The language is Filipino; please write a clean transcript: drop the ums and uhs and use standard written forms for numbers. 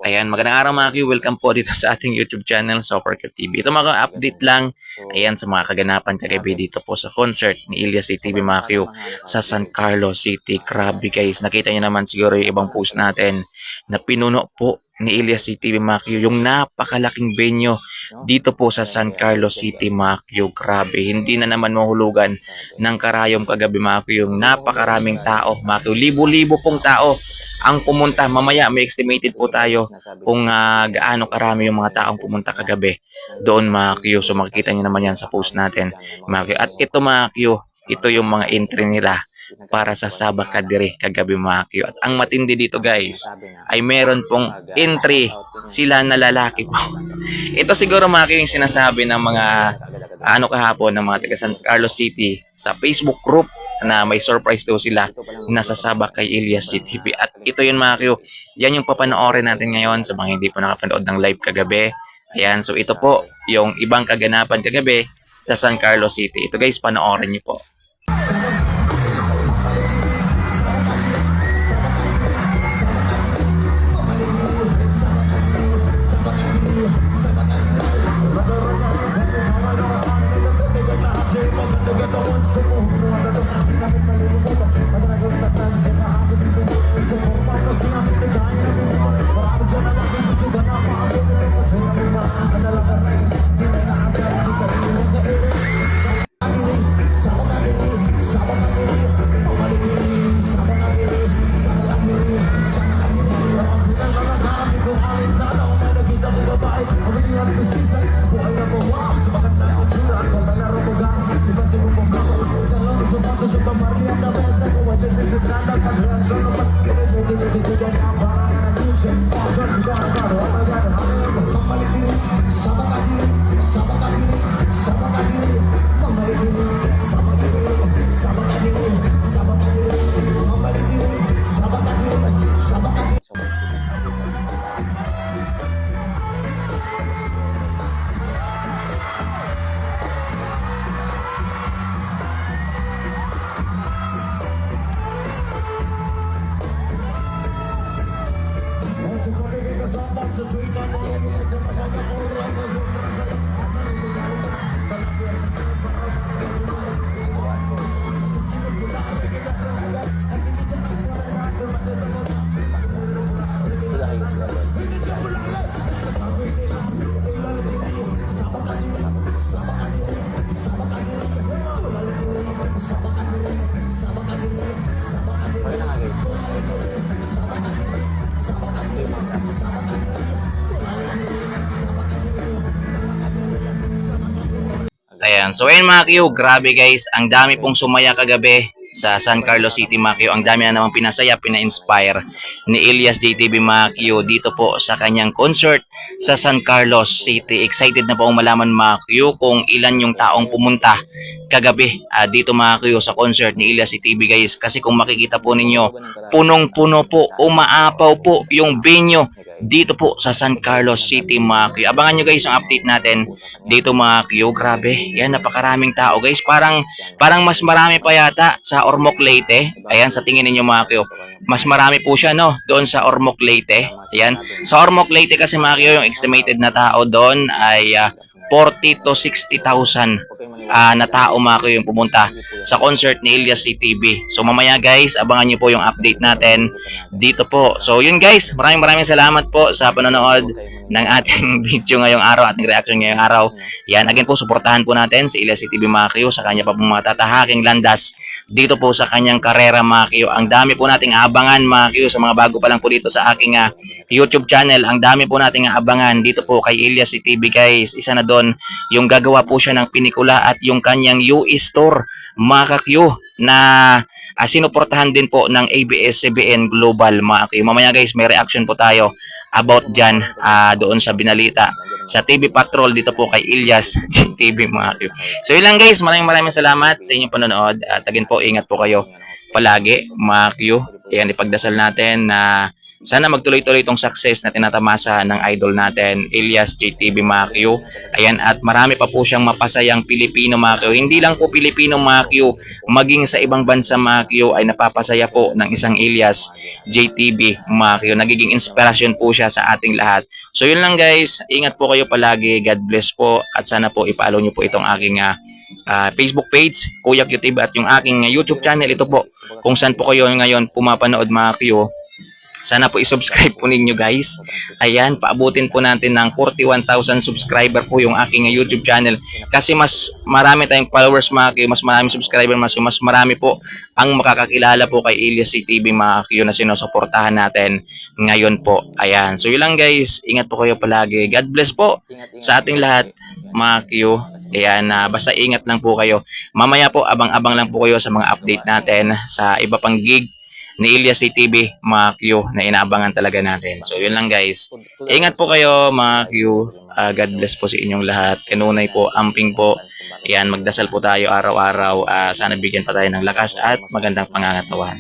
Ayan, magandang araw mga Q. Welcome po dito sa ating YouTube channel, Super Q TV. Ito mga update lang, ayan, sa mga kaganapan kagabi dito po sa concert ni Ilyas CTV mga Q sa San Carlos City. Grabe guys, nakita niyo naman siguro yung ibang post natin na pinuno po ni Ilyas CTV mga Q yung napakalaking venue dito po sa San Carlos City mga Q. Grabe, hindi na naman mahulugan ng karayom kagabi mga Q yung napakaraming tao mga Q. Libo-libo pong tao ang pumunta. Mamaya may estimated po tayo kung gaano karami yung mga taong pumunta kagabi doon mga Q. So makikita nyo naman yan sa post natin mga Q. At ito mga Q, ito yung mga entry nila para sa Sabah Kadiri kagabi mga Q. At ang matindi dito guys ay meron pong entry sila na lalaki po. Ito siguro mga Q yung sinasabi ng mga kahapon ng mga taga San Carlos City sa Facebook group na may surprise daw sila na sasabak kay Ilyas CTV. At ito yun mga Q, yan yung papanoorin natin ngayon sa mga hindi po nakapanood ng live kagabi. Ayan, so ito po yung ibang kaganapan kagabi sa San Carlos City. Ito guys, panoorin niyo po. Ayan, so ayun mga Q, grabe guys, ang dami pong sumaya kagabi sa San Carlos City mga Q. Ang dami na naman pinasaya, pina-inspire ni Ilyas JTV mga Q dito po sa kanyang concert sa San Carlos City. Excited na po akong malaman mga Q kung ilan yung taong pumunta kagabi dito mga Q sa concert ni Ilyas JTV guys. Kasi kung makikita po ninyo, punong-puno po, umaapaw po yung venue dito po sa San Carlos City mga Q. Abangan nyo guys yung update natin dito mga Q. Grabe, yan, napakaraming tao guys. Parang mas marami pa yata sa Ormoc Leyte. Ayan, sa tingin ninyo mga Q, mas marami po siya no doon sa Ormoc Leyte. Ayan, sa Ormoc Leyte kasi mga Q, yung estimated na tao doon ay 40 to 60,000 na tao mga Q yung pumunta sa concert ni Ilyas CTV. So mamaya guys, abangan nyo po yung update natin dito po. So yun guys, maraming salamat po sa panonood ng ating video ngayong araw, ating reaction ngayong araw. Yan, again po, suportahan po natin si Ilyas CTV mga Q sa kanya pa pong mga tatahaking landas dito po sa kanyang karera mga Q. Ang dami po nating aabangan mga Q sa mga bago pa lang po dito sa aking YouTube channel. Ang dami po nating aabangan dito po kay Ilyas CTV guys. Isa na doon yung gagawa po siya ng pinikula at yung kanyang UE store mga Q na sinuportahan din po ng ABS-CBN Global mga Q. Mamaya guys, may reaction po tayo about dyan doon sa binalita sa TV Patrol dito po kay Ilyas TV mga Q. So yun lang guys, maraming salamat sa inyong panonood at again po, ingat po kayo palagi mga Q. Yan, ipagdasal natin na Sana magtuloy-tuloy itong success na tinatamasa ng idol natin, Elias JTV Macchio. Ayan, at marami pa po siyang mapasayang Pilipino Macchio. Hindi lang po Pilipino Macchio, maging sa ibang bansa Macchio ay napapasaya po ng isang Elias JTV Macchio. Nagiging inspirasyon po siya sa ating lahat. So yun lang guys, ingat po kayo palagi. God bless po at sana po i-follow nyo po itong aking Facebook page, Kuya Q TV, at yung aking YouTube channel. Ito po, kung saan po kayo ngayon pumapanood Macchio. Sana po i-subscribe po ninyo guys. Ayan, paabutin po natin ng 41,000 subscriber po yung aking YouTube channel. Kasi mas marami tayong followers Macchio, mas marami subscriber mas marami po ang makakakilala po kay Elias JTV Macchio na sinusuportahan natin ngayon po. Ayan, so yun lang guys. Ingat po kayo palagi. God bless po sa ating lahat Macchio. Ayan, basta ingat lang po kayo. Mamaya po, abang-abang lang po kayo sa mga update natin sa iba pang gig ni Elias JTV Macchio na inaabangan talaga natin. So yun lang guys. Ingat po kayo Macchio. God bless po sa inyong lahat. Kanunay po, amping po. Ayan, magdasal po tayo araw-araw. Sana bigyan pa tayo ng lakas at magandang pangangatawan.